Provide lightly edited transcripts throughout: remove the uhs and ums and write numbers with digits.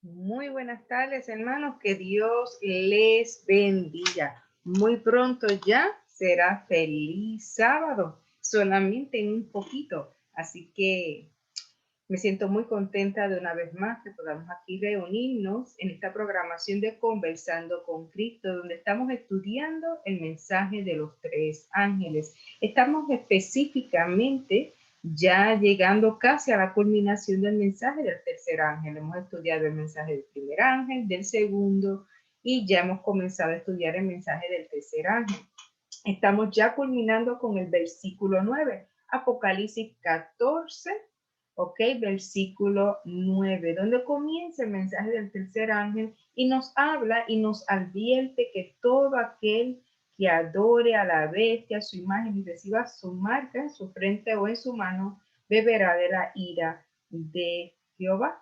Muy buenas tardes, hermanos. Que Dios les bendiga. Muy pronto ya será feliz sábado, solamente en un poquito. Así que me siento muy contenta de una vez más que podamos aquí reunirnos en esta programación de Conversando con Cristo, donde estamos estudiando el mensaje de los tres ángeles. Estamos específicamente ya llegando casi a la culminación del mensaje del tercer ángel. Hemos estudiado el mensaje del primer ángel, del segundo, y ya hemos comenzado a estudiar el mensaje del tercer ángel. Estamos ya culminando con el versículo 9, Apocalipsis 14, ok, versículo 9, donde comienza el mensaje del tercer ángel y nos habla y nos advierte que todo aquel que adore a la bestia, a su imagen y reciba su marca en su frente o en su mano, beberá de la ira de Jehová.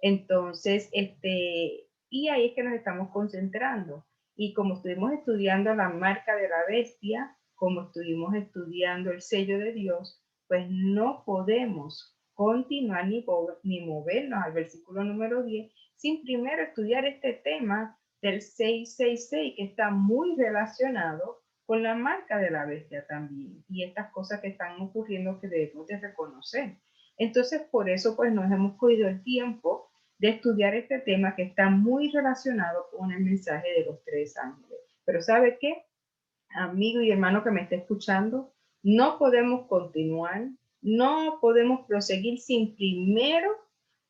Entonces, y ahí es que nos estamos concentrando. Y como estuvimos estudiando la marca de la bestia, como estuvimos estudiando el sello de Dios, pues no podemos continuar ni movernos al versículo número 10 sin primero estudiar este tema del 666, que está muy relacionado con la marca de la bestia también, y estas cosas que están ocurriendo que debemos de reconocer. Entonces, por eso, pues nos hemos cogido el tiempo de estudiar este tema que está muy relacionado con el mensaje de los tres ángeles. Pero ¿sabe qué? Amigo y hermano que me esté escuchando, no podemos continuar, no podemos proseguir sin primero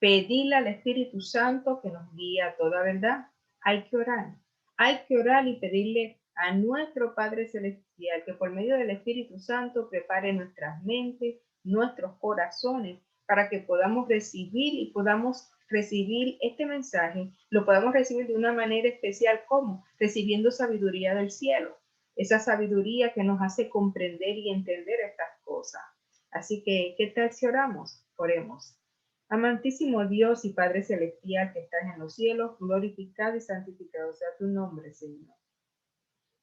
pedirle al Espíritu Santo que nos guíe a toda verdad. Hay que orar y pedirle a nuestro Padre Celestial que por medio del Espíritu Santo prepare nuestras mentes, nuestros corazones, para que podamos recibir y podamos recibir este mensaje, lo podamos recibir de una manera especial, como recibiendo sabiduría del cielo, esa sabiduría que nos hace comprender y entender estas cosas. Así que, ¿qué tal si oramos? Oremos. Amantísimo Dios y Padre Celestial que estás en los cielos, glorificado y santificado sea tu nombre, Señor.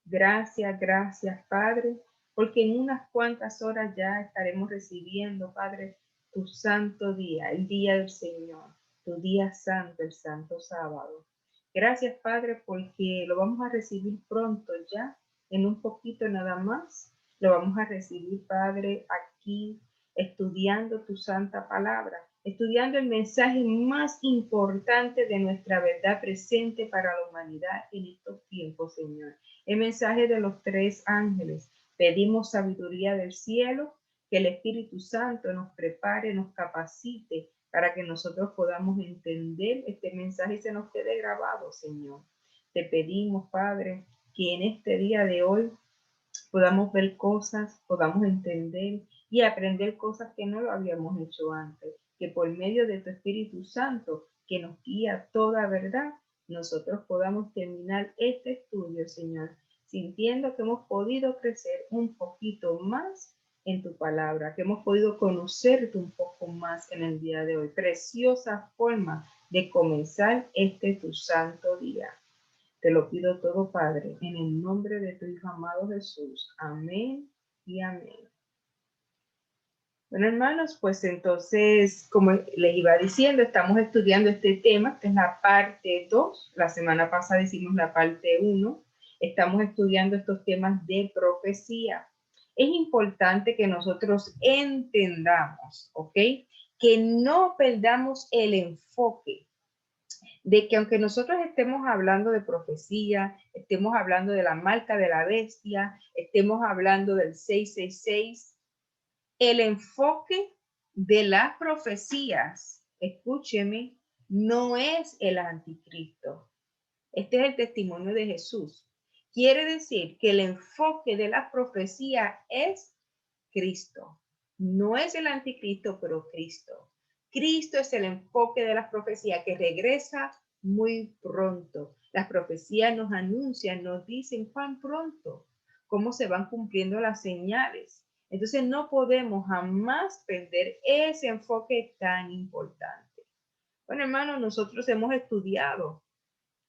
Gracias, gracias, Padre, porque en unas cuantas horas ya estaremos recibiendo, Padre, tu santo día, el día del Señor, tu día santo, el santo sábado. Gracias, Padre, porque lo vamos a recibir pronto ya, en un poquito nada más. Lo vamos a recibir, Padre, aquí, estudiando tu santa palabra, estudiando el mensaje más importante de nuestra verdad presente para la humanidad en estos tiempos, Señor. El mensaje de los tres ángeles. Pedimos sabiduría del cielo, que el Espíritu Santo nos prepare, nos capacite para que nosotros podamos entender este mensaje y se nos quede grabado, Señor. Te pedimos, Padre, que en este día de hoy podamos ver cosas, podamos entender y aprender cosas que no lo habíamos hecho antes, que por medio de tu Espíritu Santo, que nos guía toda verdad, nosotros podamos terminar este estudio, Señor, sintiendo que hemos podido crecer un poquito más en tu palabra, que hemos podido conocerte un poco más en el día de hoy. Preciosa forma de comenzar este tu santo día. Te lo pido todo, Padre, en el nombre de tu Hijo amado Jesús. Amén y amén. Bueno, hermanos, pues entonces, como les iba diciendo, estamos estudiando este tema. Esta es la parte 2. La semana pasada hicimos la parte 1. Estamos estudiando estos temas de profecía. Es importante que nosotros entendamos, ¿ok? Que no perdamos el enfoque de que aunque nosotros estemos hablando de profecía, estemos hablando de la marca de la bestia, estemos hablando del 666, el enfoque de las profecías, escúcheme, no es el anticristo. Este es el testimonio de Jesús. Quiere decir que el enfoque de la profecía es Cristo. No es el anticristo, pero Cristo. Cristo es el enfoque de las profecías que regresa muy pronto. Las profecías nos anuncian, nos dicen cuán pronto, cómo se van cumpliendo las señales. Entonces no podemos jamás perder ese enfoque tan importante. Bueno, hermanos, nosotros hemos estudiado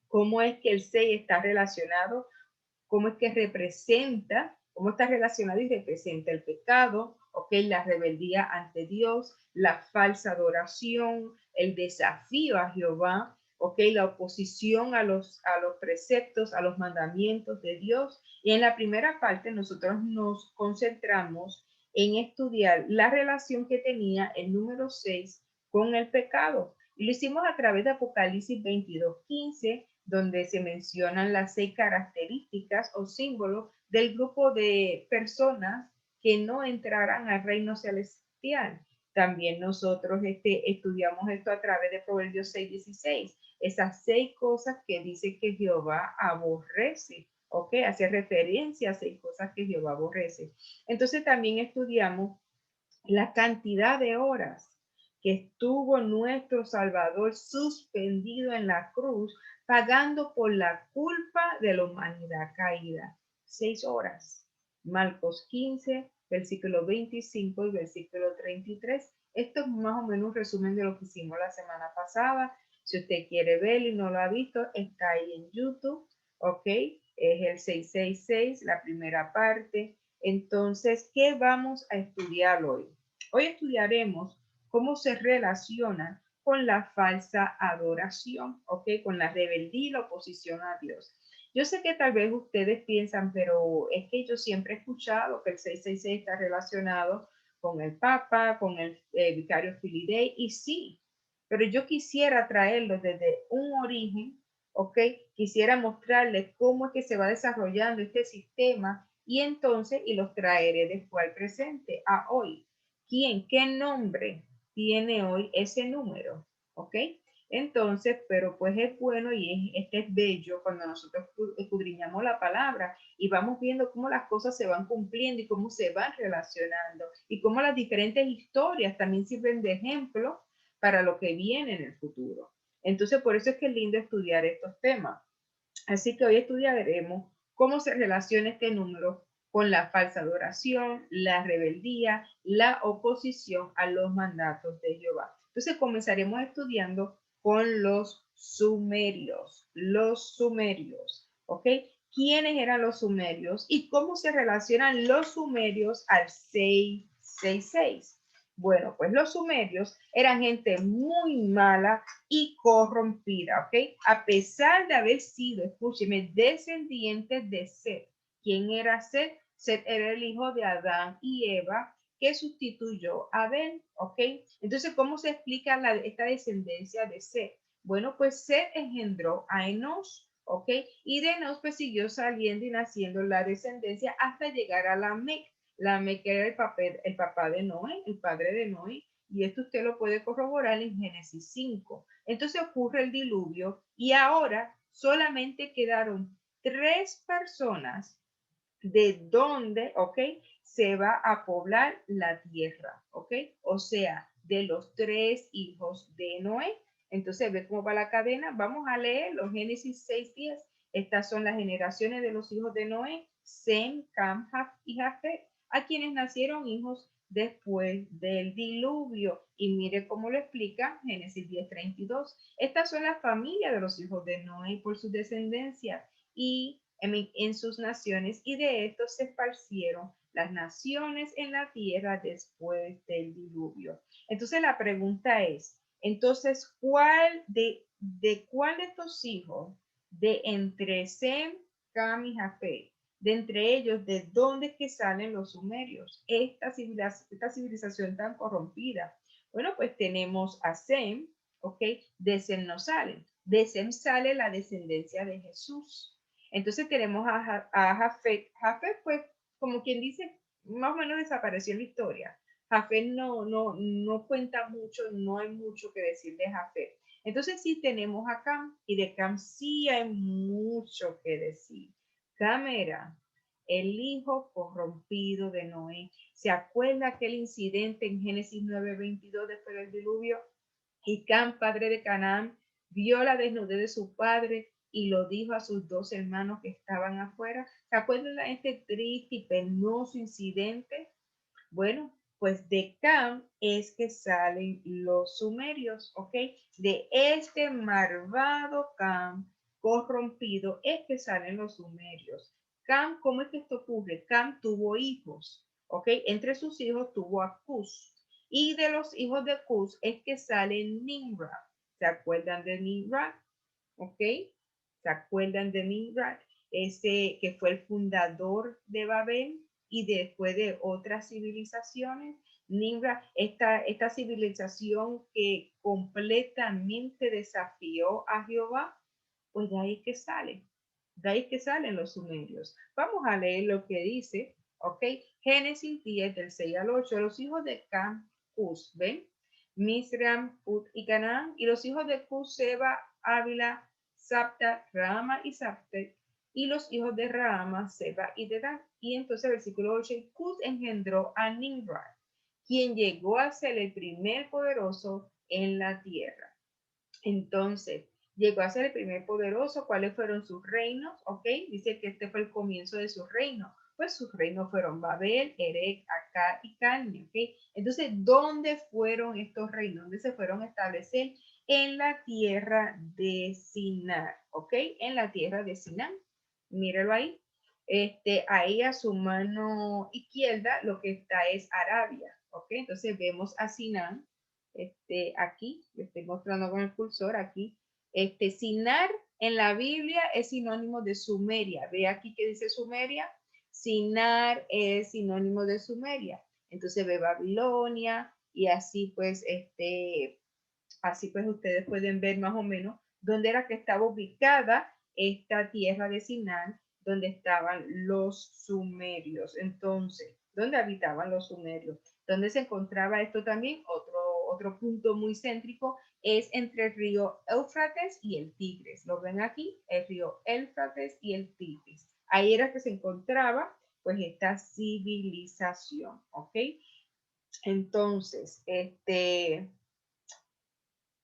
cómo es que el 6 está relacionado, cómo es que representa, cómo está relacionado y representa el pecado, ok, la rebeldía ante Dios, la falsa adoración, el desafío a Jehová, ¿ok? La oposición a los preceptos, a los mandamientos de Dios. Y en la primera parte nosotros nos concentramos en estudiar la relación que tenía el número 6 con el pecado. Y lo hicimos a través de Apocalipsis 22:15, donde se mencionan las 6 características o símbolos del grupo de personas que no entrarán al reino celestial. También nosotros estudiamos esto a través de Proverbios 6:16, esas 6 cosas que dice que Jehová aborrece, ¿ok? Hace referencia a 6 cosas que Jehová aborrece. Entonces también estudiamos la cantidad de horas que estuvo nuestro Salvador suspendido en la cruz, pagando por la culpa de la humanidad caída. 6 horas. Marcos 15, versículo 25 y versículo 33. Esto es más o menos un resumen de lo que hicimos la semana pasada. Si usted quiere verlo y no lo ha visto, está ahí en YouTube, ¿ok? Es el 666, la primera parte. Entonces, ¿qué vamos a estudiar hoy? Hoy estudiaremos cómo se relaciona con la falsa adoración, ¿ok? Con la rebeldía y la oposición a Dios. Yo sé que tal vez ustedes piensan, pero es que yo siempre he escuchado que el 666 está relacionado con el Papa, con el vicario Filidei, y sí, pero yo quisiera traerlo desde un origen, ¿ok? Quisiera mostrarles cómo es que se va desarrollando este sistema y entonces, y los traeré después al presente, a hoy. ¿Quién, qué nombre tiene hoy ese número? ¿Ok? Entonces, pero pues es bueno y es bello cuando nosotros escudriñamos la palabra y vamos viendo cómo las cosas se van cumpliendo y cómo se van relacionando y cómo las diferentes historias también sirven de ejemplo para lo que viene en el futuro. Entonces, por eso es que es lindo estudiar estos temas. Así que hoy estudiaremos cómo se relaciona este número con la falsa adoración, la rebeldía, la oposición a los mandatos de Jehová. Entonces comenzaremos estudiando con los sumerios. Los sumerios, ¿ok? ¿Quiénes eran los sumerios y cómo se relacionan los sumerios al 666? Bueno, pues los sumerios eran gente muy mala y corrompida, ¿ok? A pesar de haber sido, escúcheme, descendientes de Set. ¿Quién era Set? Set era el hijo de Adán y Eva que sustituyó a Abel, ¿ok? Entonces, ¿cómo se explica esta descendencia de Set? Bueno, pues Set engendró a Enos, ¿ok? Y de Enos pues siguió saliendo y naciendo la descendencia hasta llegar a Lamec. Lamec era el papá de Noé, el padre de Noé, y esto usted lo puede corroborar en Génesis 5. Entonces ocurre el diluvio y ahora solamente quedaron 3 personas de donde, ¿ok? Se va a poblar la tierra, ¿ok? O sea, de los 3 hijos de Noé. Entonces, ve cómo va la cadena. Vamos a leer los Génesis 6:10. Estas son las generaciones de los hijos de Noé, Sem, Cam, y Jafet, a quienes nacieron hijos después del diluvio. Y mire cómo lo explica Génesis 10:32. Estas son las familias de los hijos de Noé por su descendencia y en sus naciones, y de estos se esparcieron las naciones en la tierra después del diluvio. Entonces la pregunta es, entonces, ¿cuál de estos hijos de entre Sem, Cam y Jafet, de entre ellos, de dónde es que salen los sumerios? Esta civilización tan corrompida. Bueno, pues tenemos a Sem, ¿ok? De Sem no salen. De Sem sale la descendencia de Jesús. Entonces tenemos a Jafet. Jafet, pues, como quien dice, más o menos desapareció en la historia. Jafet no cuenta mucho, no hay mucho que decir de Jafet. Entonces sí tenemos a Cam, y de Cam sí hay mucho que decir. Cam era el hijo corrompido de Noé. ¿Se acuerda aquel incidente en Génesis 9:22 después del diluvio? Y Cam, padre de Canaán, vio la desnudez de su padre y lo dijo a sus 2 hermanos que estaban afuera. ¿Se acuerdan de este triste y penoso incidente? Bueno, pues de Cam es que salen los sumerios, ¿ok? De este malvado Cam corrompido es que salen los sumerios. Cam, ¿cómo es que esto ocurre? Cam tuvo hijos, ¿ok? Entre sus hijos tuvo a Cus. Y de los hijos de Cus es que sale Nimrod. ¿Se acuerdan de Nimrod? ¿ok? ¿Se acuerdan de Nimrod? Ese que fue el fundador de Babel y después de otras civilizaciones. Nimrod, esta civilización que completamente desafió a Jehová, pues de ahí que sale. De ahí que salen los sumerios. Vamos a leer lo que dice, ¿ok? Génesis 10, del 6 al 8. Los hijos de Cam, Cus, ¿ven? Misram, Put y Canaán. Y los hijos de Cus, Seba, Ávila, Sapta, Rama y Sapte. Y los hijos de Rama, Seba y Dedán. Y entonces, versículo 8, Cus engendró a Nimrod, quien llegó a ser el primer poderoso en la tierra. Entonces, llegó a ser el primer poderoso. ¿Cuáles fueron sus reinos? Ok, dice que este fue el comienzo de su reino. Pues sus reinos fueron Babel, Erech, Akkad y Calne. Ok, entonces, ¿dónde fueron estos reinos? ¿Dónde se fueron a establecer? En la tierra de Sinar. Ok, en la tierra de Sinar. Míralo ahí. Ahí a su mano izquierda lo que está es Arabia. Ok, entonces vemos a Sinar aquí, le estoy mostrando con el cursor aquí. Sinar en la Biblia es sinónimo de Sumeria. Ve aquí que dice Sumeria. Sinar es sinónimo de Sumeria. Entonces ve Babilonia y así pues ustedes pueden ver más o menos dónde era que estaba ubicada esta tierra de Sinar, donde estaban los sumerios. Entonces, ¿dónde habitaban los sumerios? ¿Dónde se encontraba esto también? Otro punto muy céntrico es entre el río Éufrates y el Tigris. ¿Lo ven aquí? El río Éufrates y el Tigris. Ahí era que se encontraba pues esta civilización, ¿ok? Entonces,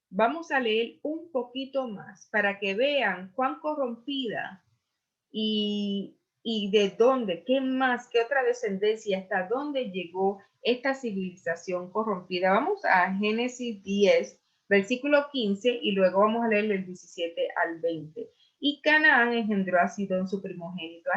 vamos a leer un poquito más para que vean cuán corrompida y de dónde, qué más, qué otra descendencia, hasta dónde llegó esta civilización corrompida. Vamos a Génesis 10, versículo 15, y luego vamos a leer el 17 al 20. Y Canaán engendró a Sidón su primogénito,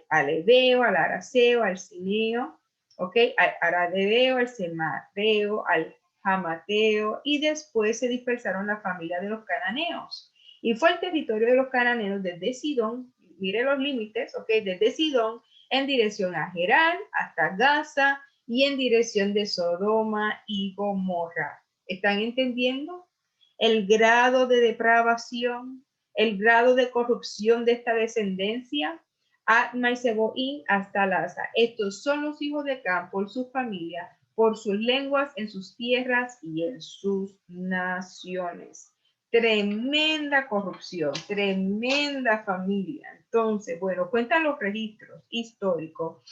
al Ebeo, al Araceo, al Cineo, ¿ok? Al Aradeo, al Semareo, al Hamateo, y después se dispersaron la familia de los cananeos. Y fue el territorio de los cananeos desde Sidón, mire los límites, ok, desde Sidón en dirección a Gerar hasta Gaza y en dirección de Sodoma y Gomorra. ¿Están entendiendo el grado de depravación, el grado de corrupción de esta descendencia? Adma y Seboín hasta Laza. Estos son los hijos de Cam por sus familias, por sus lenguas, en sus tierras y en sus naciones. Tremenda corrupción, tremenda familia. Entonces, bueno, cuentan los registros históricos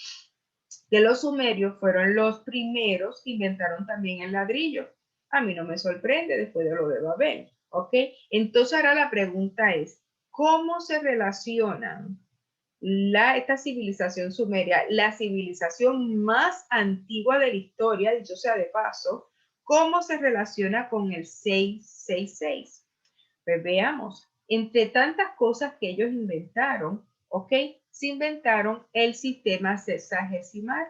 que los sumerios fueron los primeros que inventaron también el ladrillo. A mí no me sorprende después de lo de Babel, ¿ok? Entonces ahora la pregunta es, ¿cómo se relacionan esta civilización sumeria, la civilización más antigua de la historia, dicho sea de paso, cómo se relaciona con el 666? Pues veamos, entre tantas cosas que ellos inventaron, ¿ok? Se inventaron el sistema sexagesimal,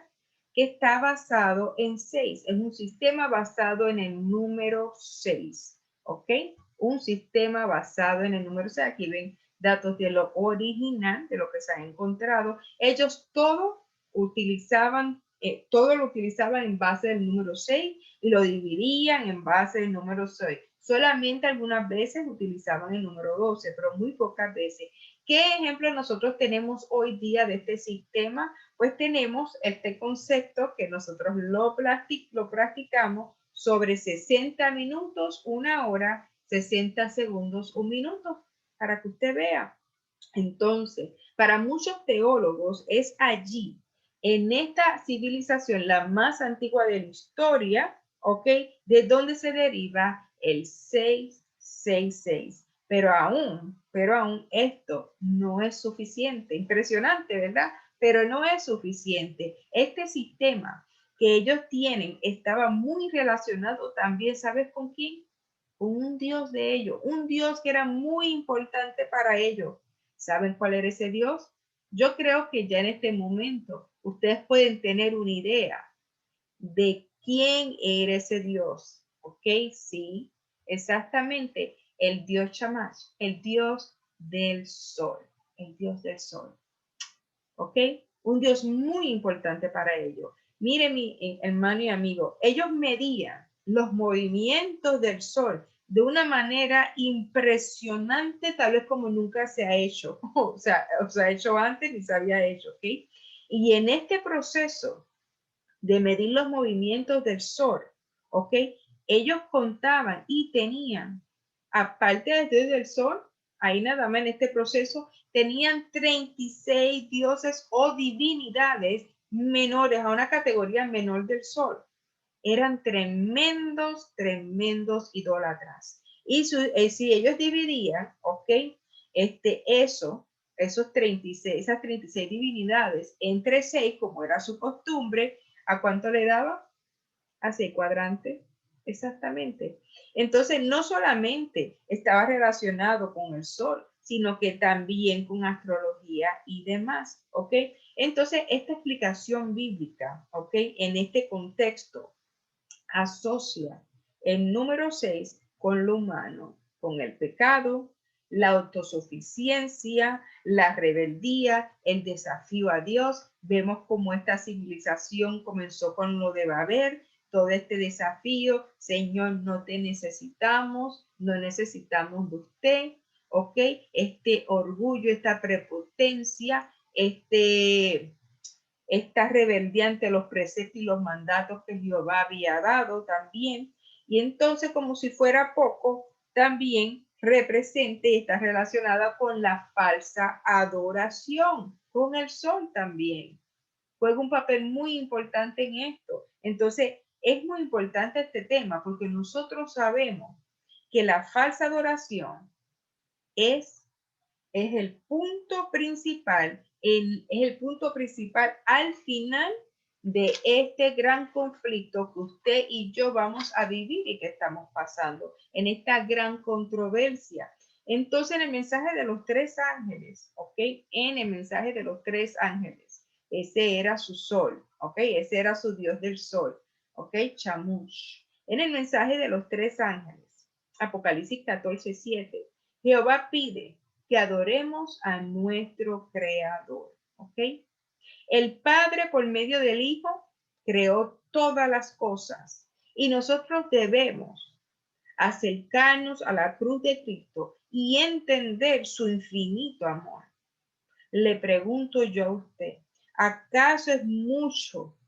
que está basado en 6. Es un sistema basado en el número 6, ¿ok? Un sistema basado en el número 6. Aquí ven datos de lo original, de lo que se ha encontrado. Ellos todo lo utilizaban en base del número 6 y lo dividían en base del número 6. Solamente algunas veces utilizaban el número 12, pero muy pocas veces. ¿Qué ejemplo nosotros tenemos hoy día de este sistema? Pues tenemos este concepto que nosotros lo practicamos sobre 60 minutos, una hora, 60 segundos, un minuto, para que usted vea. Entonces, para muchos teólogos es allí, en esta civilización, la más antigua de la historia, ¿ok? De donde se deriva el 666. Pero aún esto no es suficiente. Impresionante, ¿verdad? Pero no es suficiente. Este sistema que ellos tienen estaba muy relacionado también, ¿sabes con quién? Con un Dios de ellos, un Dios que era muy importante para ellos. ¿Saben cuál era ese Dios? Yo creo que ya en este momento ustedes pueden tener una idea de quién era ese Dios. ¿Ok? Sí, exactamente. el dios Shamash, el dios del sol, el dios del sol. ¿Ok? Un dios muy importante para ellos. Mire, mi hermano y amigo, ellos medían los movimientos del sol de una manera impresionante, tal vez como nunca se ha hecho, o sea, hecho antes ni se había hecho, ¿ok? Y en este proceso de medir los movimientos del sol, ¿ok? Ellos contaban y tenían, aparte del dios del sol, ahí nada más en este proceso, tenían 36 dioses o divinidades menores a una categoría menor del sol. Eran tremendos, tremendos idólatras. Y si ellos dividían, ¿ok? Esos 36, esas 36 divinidades entre 6, como era su costumbre, ¿a cuánto le daba? A 6 cuadrantes. Exactamente. Entonces, no solamente estaba relacionado con el sol, sino que también con astrología y demás, ¿ok? Entonces, esta explicación bíblica, ¿ok? En este contexto, asocia el número 6 con lo humano, con el pecado, la autosuficiencia, la rebeldía, el desafío a Dios. Vemos cómo esta civilización comenzó con lo de Babel, todo este desafío, Señor, no te necesitamos, no necesitamos de usted, ¿ok? Este orgullo, esta prepotencia, esta rebeldía ante los preceptos y los mandatos que Jehová había dado también. Y entonces, como si fuera poco, también representa y está relacionada con la falsa adoración, con el sol también. Juega un papel muy importante en esto. Entonces, es muy importante este tema porque nosotros sabemos que la falsa adoración es el punto principal, es el punto principal al final de este gran conflicto que usted y yo vamos a vivir y que estamos pasando, en esta gran controversia. Entonces, en el mensaje de los 3 ángeles, ¿ok? En el mensaje de los 3 ángeles, ese era su sol, ¿ok? Ese era su dios del sol, ¿ok? Chamush. En el mensaje de los 3 ángeles, Apocalipsis 14:7, Jehová pide que adoremos a nuestro creador, ¿ok? El Padre por medio del Hijo creó todas las cosas y nosotros debemos acercarnos a la cruz de Cristo y entender su infinito amor. Le pregunto yo a usted, ¿acaso es mucho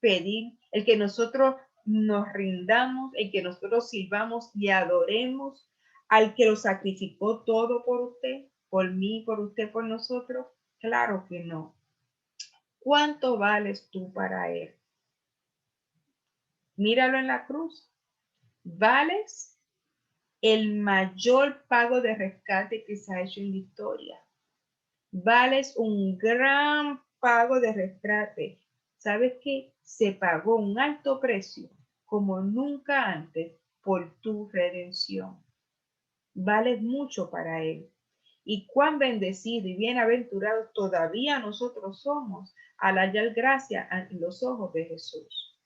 pedir el que nosotros nos rindamos, el que nosotros sirvamos y adoremos al que lo sacrificó todo por usted, por mí, por usted, por nosotros? Claro que no. ¿Cuánto vales tú para él? Míralo en la cruz. Vales el mayor pago de rescate que se ha hecho en la historia. Vales un gran pago de rescate. ¿Sabes qué? Se pagó un alto precio como nunca antes por tu redención. Vales mucho para él. Y cuán bendecido y bienaventurado todavía nosotros somos al hallar gracia en los ojos de Jesús.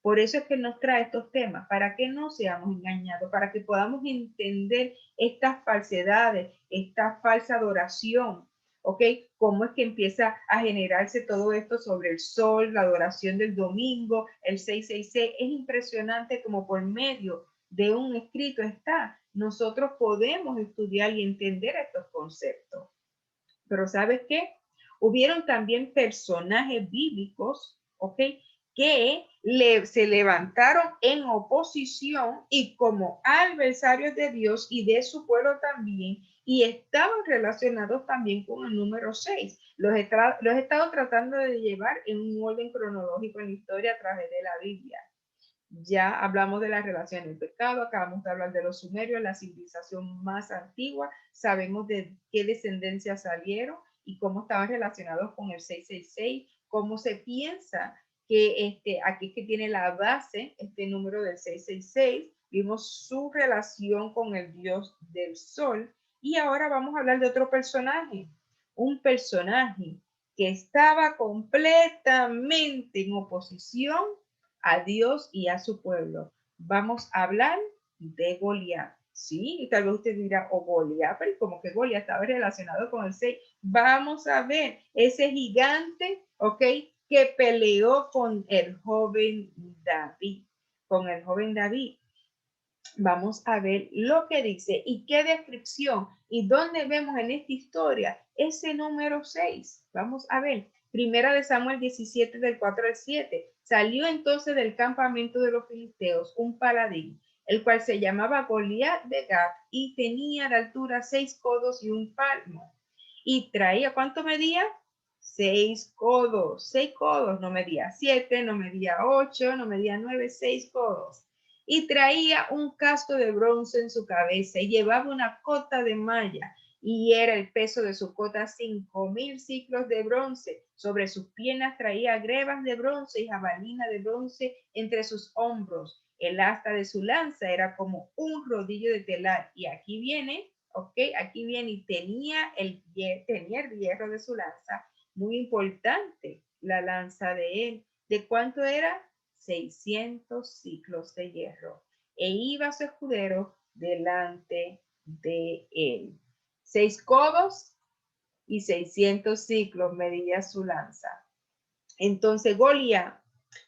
Por eso es que nos trae estos temas, para que no seamos engañados, para que podamos entender estas falsedades, esta falsa adoración, ¿ok? Cómo es que empieza a generarse todo esto sobre el sol, la adoración del domingo, el 666. Es impresionante como por medio de un escrito está. Nosotros podemos estudiar y entender estos conceptos. Pero ¿sabes qué? Hubieron también personajes bíblicos, ¿ok? Que se levantaron en oposición y como adversarios de Dios y de su pueblo también, y estaban relacionados también con el número 6. Los he estado tratando de llevar en un orden cronológico en la historia a través de la Biblia. Ya hablamos de la relación del pecado, acabamos de hablar de los sumerios, la civilización más antigua, sabemos de qué descendencia salieron y cómo estaban relacionados con el 666, cómo se piensa que aquí es que tiene la base este número del 666, vimos su relación con el dios del sol y ahora vamos a hablar de otro personaje, un personaje que estaba completamente en oposición a Dios y a su pueblo. Vamos a hablar de Goliat. Sí, y tal vez usted dirá, o Goliat, pero como que Goliat estaba relacionado con el 6. Vamos a ver, ese gigante, ¿ok? Que peleó con el joven David, con el joven David. Vamos a ver lo que dice y qué descripción y dónde vemos en esta historia ese número 6. Vamos a ver. Primera de Samuel 17 del 4 al 7. Salió entonces del campamento de los filisteos un paladín, el cual se llamaba Goliat de Gat y tenía de altura 6 codos y un palmo. Y traía, ¿cuánto medía? 6 codos. 6 codos, no medía 7, no medía 8, no medía 9, 6 codos. Y traía un casco de bronce en su cabeza y llevaba una cota de malla y era el peso de su cota 5,000 ciclos de bronce. Sobre sus piernas traía grebas de bronce y jabalina de bronce entre sus hombros. El asta de su lanza era como un rodillo de telar. Y aquí viene, ok, aquí viene y tenía el hierro de su lanza. Muy importante la lanza de él. ¿De cuánto era? 600 ciclos de hierro. E iba su escudero delante de él. 6 codos y 600 ciclos medía su lanza. Entonces Goliat,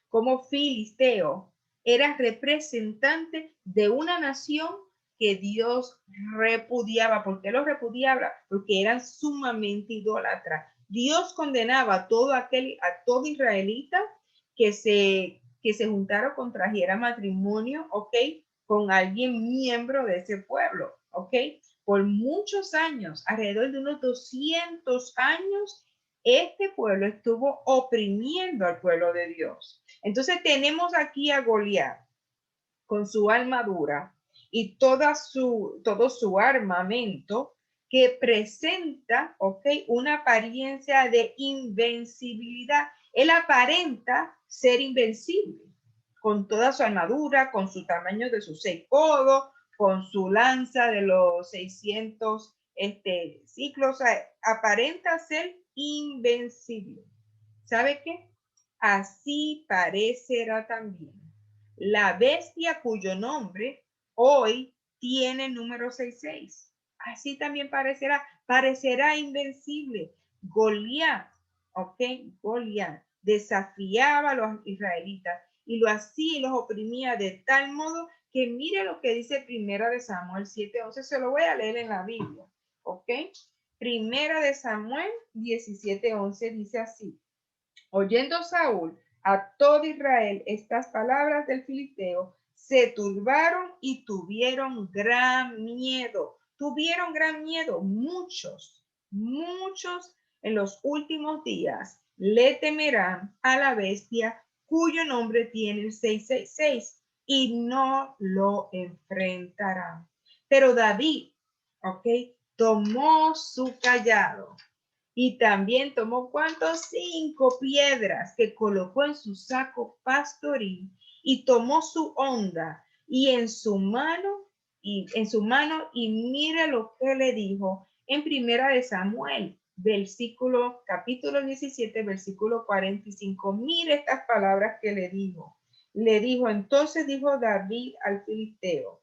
como filisteo, era representante de una nación que Dios repudiaba. ¿Por qué lo repudiaba? Porque eran sumamente idólatras. Dios condenaba a todo israelita que se juntara o contrajera matrimonio, ¿ok? Con alguien miembro de ese pueblo, ¿ok? Por muchos años, alrededor de unos 200 años, este pueblo estuvo oprimiendo al pueblo de Dios. Entonces tenemos aquí a Goliat con su armadura y todo su armamento que presenta, ¿ok? Una apariencia de invencibilidad. Él aparenta ser invencible con toda su armadura, con su tamaño de sus 6 codos, con su lanza de los 600 ciclos, o sea, aparenta ser invencible. ¿Sabe qué? Así parecerá también la bestia cuyo nombre hoy tiene el número 66. Así también parecerá invencible. Goliat, ¿ok? Goliat desafiaba a los israelitas y lo hacía y los oprimía de tal modo que mire lo que dice Primera de Samuel 7:11. Se lo voy a leer en la Biblia, ¿ok? Primera de Samuel 17:11 dice así: oyendo Saúl a todo Israel estas palabras del filisteo, se turbaron y tuvieron gran miedo. Tuvieron gran miedo, muchos en los últimos días le temerán a la bestia cuyo nombre tiene el 666 y no lo enfrentarán. Pero David, ¿ok? Tomó su callado y también tomó ¿cuántos? 5 piedras que colocó en su saco pastoril y tomó su honda y en su mano y mire lo que le dijo en Primera de Samuel, capítulo 17, versículo 45. Mire estas palabras que le dijo. Le dijo, entonces dijo David al filisteo: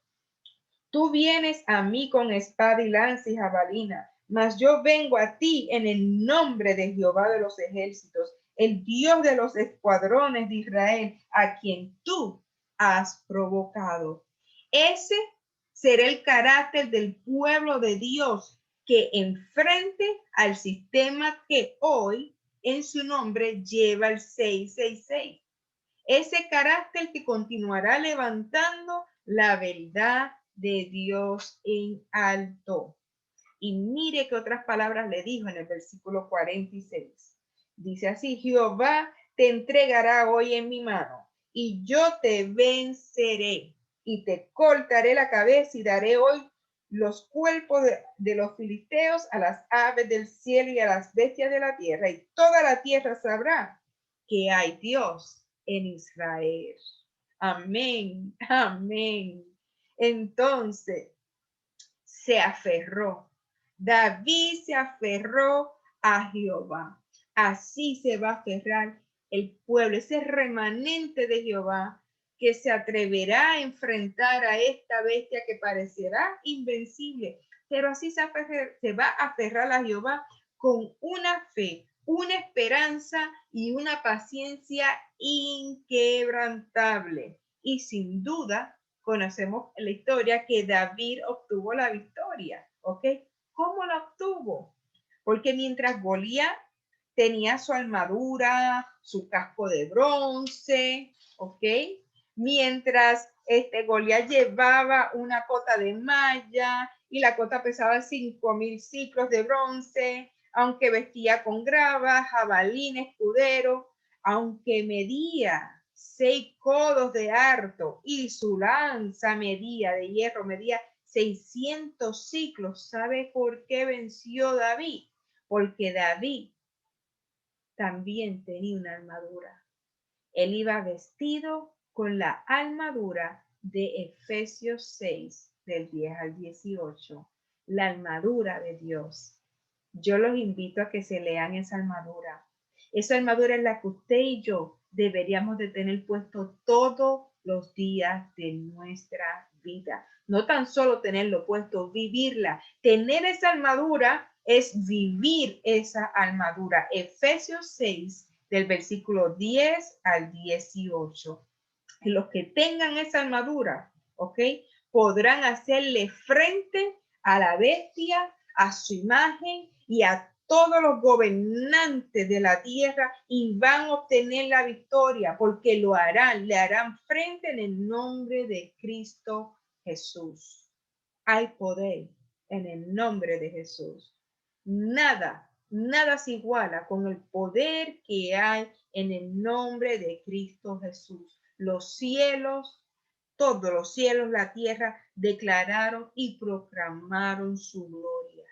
tú vienes a mí con espada y lanza y jabalina, mas yo vengo a ti en el nombre de Jehová de los ejércitos, el Dios de los escuadrones de Israel, a quien tú has provocado. Ese será el carácter del pueblo de Dios que enfrente al sistema que hoy en su nombre lleva el 666. Ese carácter que continuará levantando la verdad de Dios en alto. Y mire qué otras palabras le dijo en el versículo 46. Dice así: Jehová te entregará hoy en mi mano y yo te venceré y te cortaré la cabeza y daré hoy los cuerpos de los filisteos a las aves del cielo y a las bestias de la tierra, y toda la tierra sabrá que hay Dios en Israel. Amén, amén. Entonces se aferró. David se aferró a Jehová. Así se va a aferrar el pueblo, ese remanente de Jehová, que se atreverá a enfrentar a esta bestia que parecerá invencible, pero así se va a aferrar a Jehová con una fe, una esperanza y una paciencia inquebrantable. Y sin duda conocemos la historia que David obtuvo la victoria, ¿ok? ¿Cómo la obtuvo? Porque mientras Goliat tenía su armadura, su casco de bronce, ¿ok? Mientras Goliat llevaba una cota de malla y la cota pesaba 5,000 ciclos de bronce, aunque vestía con gravas, jabalín, escudero, aunque medía 6 codos de harto y su lanza de hierro medía 600 ciclos. ¿Sabe por qué venció David? Porque David también tenía una armadura. Él iba vestido con la armadura de Efesios 6, del 10 al 18, la armadura de Dios. Yo los invito a que se lean esa armadura. Esa armadura es la que usted y yo deberíamos de tener puesto todos los días de nuestra vida. No tan solo tenerlo puesto, vivirla. Tener esa armadura es vivir esa armadura. Efesios 6, del versículo 10 al 18. Los que tengan esa armadura, ¿ok? Podrán hacerle frente a la bestia, a su imagen y a todos los gobernantes de la tierra y van a obtener la victoria porque lo harán, le harán frente en el nombre de Cristo Jesús. Hay poder en el nombre de Jesús. Nada se iguala con el poder que hay en el nombre de Cristo Jesús. Los cielos, todos los cielos, la tierra, declararon y proclamaron su gloria.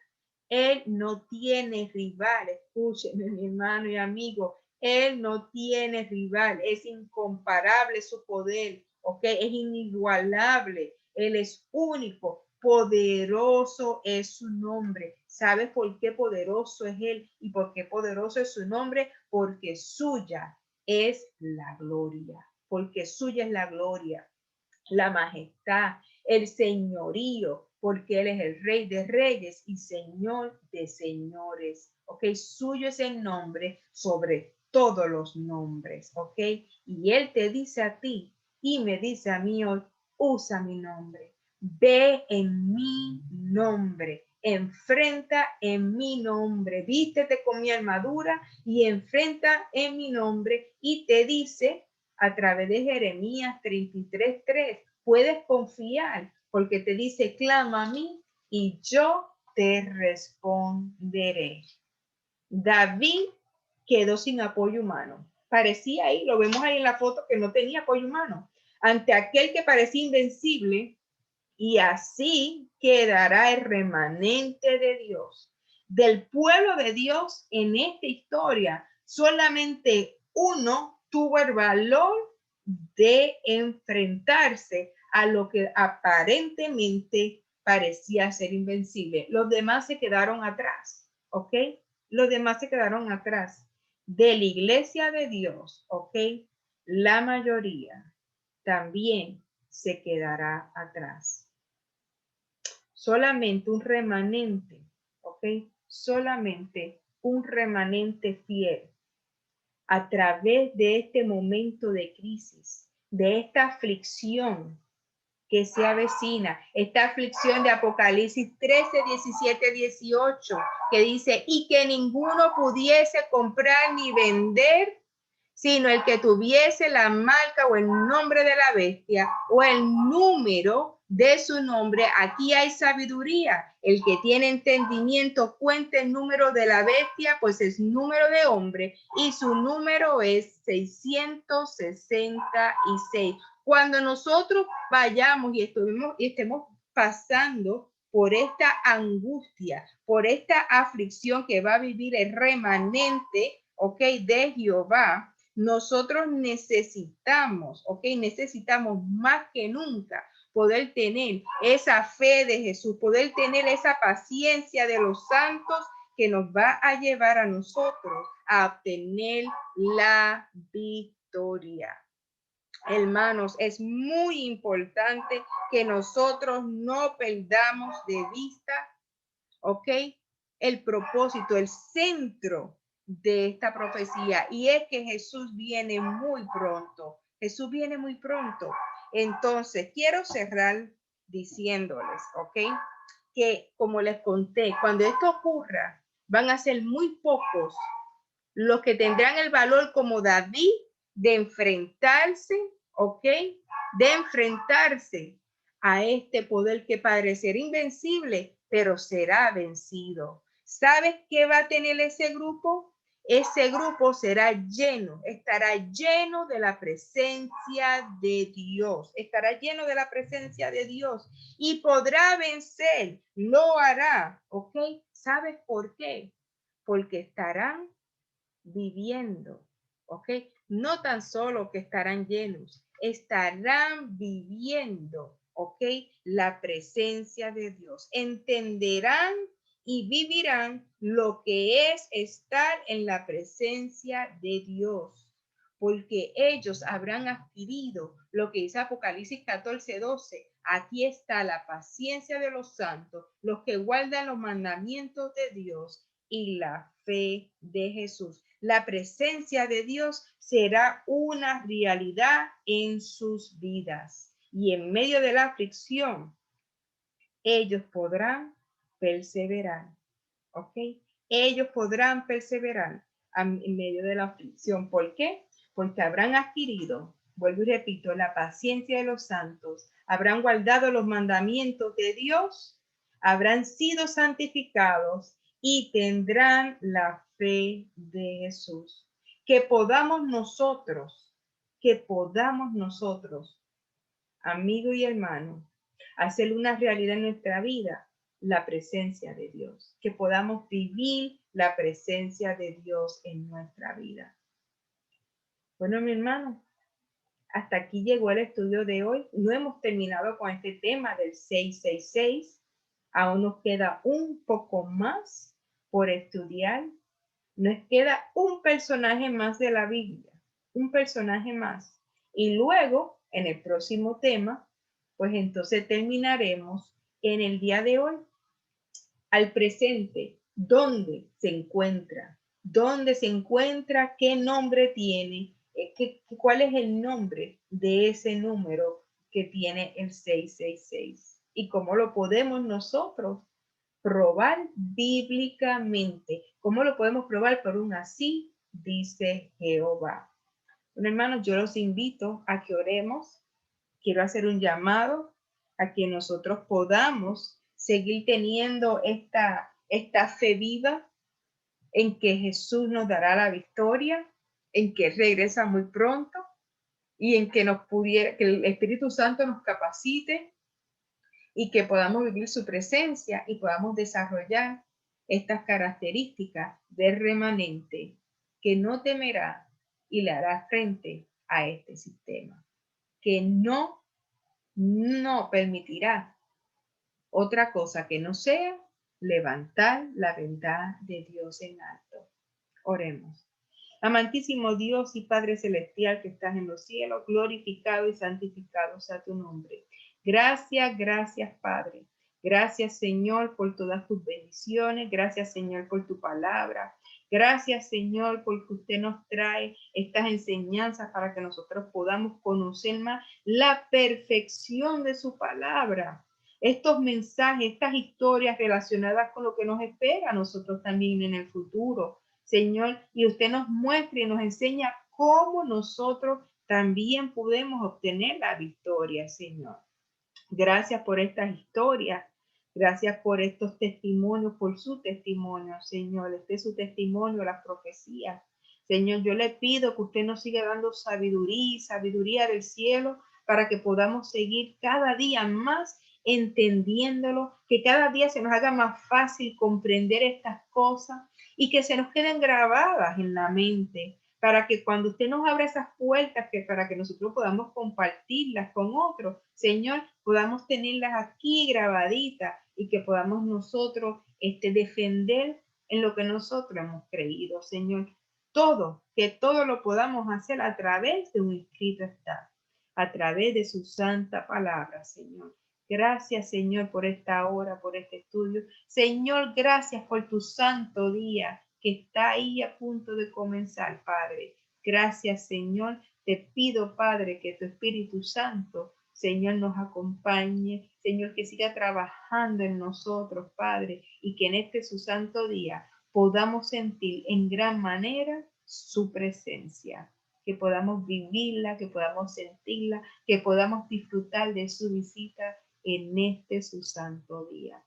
Él no tiene rival, escúcheme mi hermano y amigo, Él no tiene rival, es incomparable su poder, ¿ok? Es inigualable, Él es único, poderoso es su nombre. ¿Sabes por qué poderoso es Él y por qué poderoso es su nombre? Porque suya es la gloria, porque suya es la gloria, la majestad, el señorío, porque Él es el Rey de Reyes y Señor de Señores. ¿Ok? Suyo es el nombre sobre todos los nombres. ¿Ok? Y Él te dice a ti y me dice a mí hoy, usa mi nombre. Ve en mi nombre. Enfrenta en mi nombre. Vístete con mi armadura y enfrenta en mi nombre. Y te dice a través de Jeremías 33:3, puedes confiar porque te dice, clama a mí y yo te responderé. David quedó sin apoyo humano. Parecía ahí, lo vemos ahí en la foto, que no tenía apoyo humano. Ante aquel que parecía invencible, y así quedará el remanente de Dios. Del pueblo de Dios en esta historia, solamente uno tuvo el valor de enfrentarse a lo que aparentemente parecía ser invencible. Los demás se quedaron atrás, ¿ok? Los demás se quedaron atrás. De la iglesia de Dios, ¿ok? La mayoría también se quedará atrás. Solamente un remanente, ¿ok? Solamente un remanente fiel a través de este momento de crisis, de esta aflicción que se avecina, esta aflicción de Apocalipsis 13, 17, 18, que dice, y que ninguno pudiese comprar ni vender, sino el que tuviese la marca o el nombre de la bestia o el número de su nombre. Aquí hay sabiduría. El que tiene entendimiento cuenta el número de la bestia, pues es número de hombre y su número es 666. Cuando nosotros vayamos y estemos pasando por esta angustia, por esta aflicción que va a vivir el remanente, ¿ok? De Jehová, nosotros necesitamos, ¿ok? Necesitamos más que nunca poder tener esa fe de Jesús, poder tener esa paciencia de los santos que nos va a llevar a nosotros a obtener la victoria. Hermanos, es muy importante que nosotros no perdamos de vista, ¿ok? El propósito, el centro de esta profecía, y es que Jesús viene muy pronto. Jesús viene muy pronto. Entonces, quiero cerrar diciéndoles, ¿ok? Que como les conté, cuando esto ocurra, van a ser muy pocos los que tendrán el valor como David de enfrentarse, ¿ok? De enfrentarse a este poder que parecerá invencible, pero será vencido. ¿Sabes qué va a tener ese grupo? Ese grupo será lleno, estará lleno de la presencia de Dios, estará lleno de la presencia de Dios y podrá vencer, lo hará, ¿ok? ¿Sabes por qué? Porque estarán viviendo, ¿ok? No tan solo que estarán llenos, estarán viviendo, ¿ok? La presencia de Dios. Entenderán y vivirán lo que es estar en la presencia de Dios, porque ellos habrán adquirido lo que dice Apocalipsis 14:12. Aquí está la paciencia de los santos, los que guardan los mandamientos de Dios y la fe de Jesús. La presencia de Dios será una realidad en sus vidas. Y en medio de la aflicción, ellos podrán perseverar. ¿Ok? Ellos podrán perseverar en medio de la aflicción. ¿Por qué? Porque habrán adquirido, vuelvo y repito, la paciencia de los santos, habrán guardado los mandamientos de Dios, habrán sido santificados y tendrán la fe de Jesús. Que podamos nosotros, amigo y hermano, hacer una realidad en nuestra vida, la presencia de Dios, que podamos vivir la presencia de Dios en nuestra vida. Bueno, mi hermano, hasta aquí llegó el estudio de hoy. No hemos terminado con este tema del 666. Aún nos queda un poco más por estudiar. Nos queda un personaje más de la Biblia, un personaje más. Y luego, en el próximo tema, pues entonces terminaremos en el día de hoy, al presente, dónde se encuentra, qué nombre tiene, cuál es el nombre de ese número que tiene el 666 y cómo lo podemos nosotros probar bíblicamente. ¿Cómo lo podemos probar? Por un así dice Jehová. Bueno, hermanos, yo los invito a que oremos. Quiero hacer un llamado a que nosotros podamos seguir teniendo esta fe viva en que Jesús nos dará la victoria, en que regresa muy pronto y en que que el Espíritu Santo nos capacite y que podamos vivir su presencia y podamos desarrollar estas características del remanente que no temerá y le hará frente a este sistema, que no permitirá otra cosa que no sea levantar la verdad de Dios en alto. Oremos. Amantísimo Dios y Padre Celestial que estás en los cielos, glorificado y santificado sea tu nombre. Gracias, gracias Padre. Gracias Señor por todas tus bendiciones. Gracias Señor por tu palabra. Gracias Señor porque usted nos trae estas enseñanzas para que nosotros podamos conocer más la perfección de su palabra. Estos mensajes, estas historias relacionadas con lo que nos espera a nosotros también en el futuro. Señor, y usted nos muestra y nos enseña cómo nosotros también podemos obtener la victoria, Señor. Gracias por estas historias, gracias por estos testimonios, por su testimonio, Señor. Este es su testimonio, las profecías. Señor, yo le pido que usted nos siga dando sabiduría del cielo, para que podamos seguir cada día más entendiéndolo, que cada día se nos haga más fácil comprender estas cosas y que se nos queden grabadas en la mente, para que cuando usted nos abra esas puertas, que para que nosotros podamos compartirlas con otros, Señor, podamos tenerlas aquí grabaditas y que podamos nosotros defender en lo que nosotros hemos creído, Señor. Que todo lo podamos hacer a través de un escrito está. a través de su santa palabra, Señor. Gracias, Señor, por esta hora, por este estudio. Señor, gracias por tu santo día que está ahí a punto de comenzar, Padre. Gracias, Señor. Te pido, Padre, que tu Espíritu Santo, Señor, nos acompañe. Señor, que siga trabajando en nosotros, Padre, y que en este su santo día podamos sentir en gran manera su presencia, que podamos vivirla, que podamos sentirla, que podamos disfrutar de su visita en este su santo día.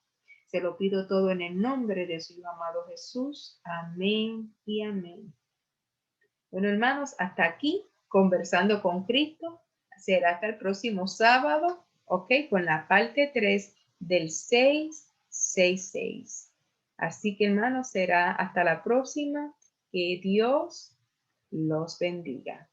Se lo pido todo en el nombre de su amado Jesús. Amén y amén. Bueno, hermanos, hasta aquí conversando con Cristo. Será hasta el próximo sábado, ¿ok? Con la parte 3 del 666. Así que, hermanos, será hasta la próxima. Que Dios los bendiga.